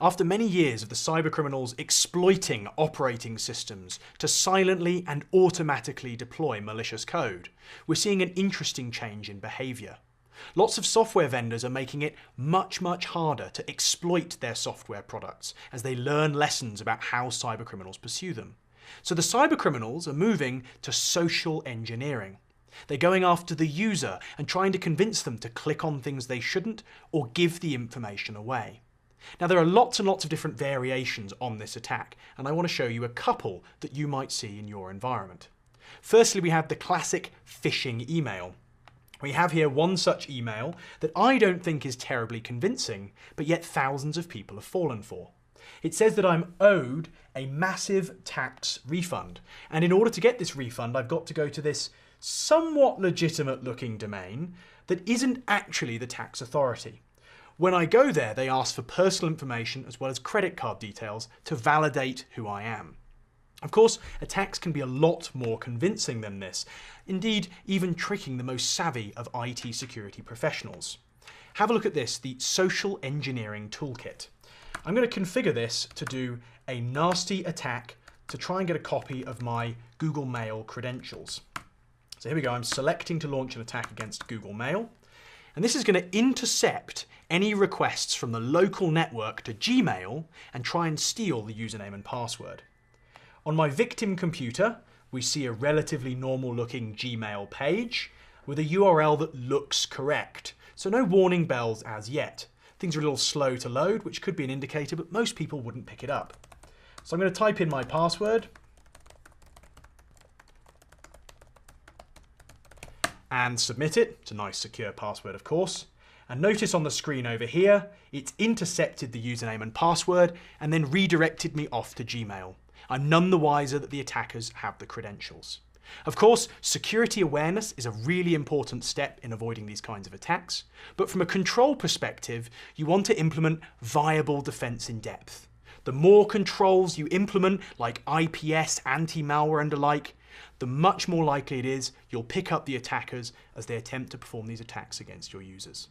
After many years of the cybercriminals exploiting operating systems to silently and automatically deploy malicious code, we're seeing an interesting change in behaviour. Lots of software vendors are making it much harder to exploit their software products as they learn lessons about how cybercriminals pursue them. So the cybercriminals are moving to social engineering. They're going after the user and trying to convince them to click on things they shouldn't or give the information away. Now there are lots and lots of different variations on this attack, and I want to show you a couple that you might see in your environment. Firstly, we have the classic phishing email. We have here one such email that I don't think is terribly convincing, but yet thousands of people have fallen for. It says that I'm owed a massive tax refund, and in order to get this refund I've got to go to this somewhat legitimate looking domain that isn't actually the tax authority. When I go there, they ask for personal information as well as credit card details to validate who I am. Of course, attacks can be a lot more convincing than this, indeed even tricking the most savvy of IT security professionals. Have a look at this, the Social Engineering Toolkit. I'm going to configure this to do a nasty attack to try and get a copy of my Google Mail credentials. So here we go, I'm selecting to launch an attack against Google Mail, and this is going to intercept any requests from the local network to Gmail and try and steal the username and password. On my victim computer, we see a relatively normal looking Gmail page with a URL that looks correct, so no warning bells as yet. Things are a little slow to load, which could be an indicator, but most people wouldn't pick it up. So I'm going to type in my password and submit it. It's a nice secure password, of course. And notice on the screen over here, it's intercepted the username and password and then redirected me off to Gmail. I'm none the wiser that the attackers have the credentials. Of course, security awareness is a really important step in avoiding these kinds of attacks, but from a control perspective, you want to implement viable defense in depth. The more controls you implement, like IPS, anti-malware and the like, the much more likely it is you'll pick up the attackers as they attempt to perform these attacks against your users.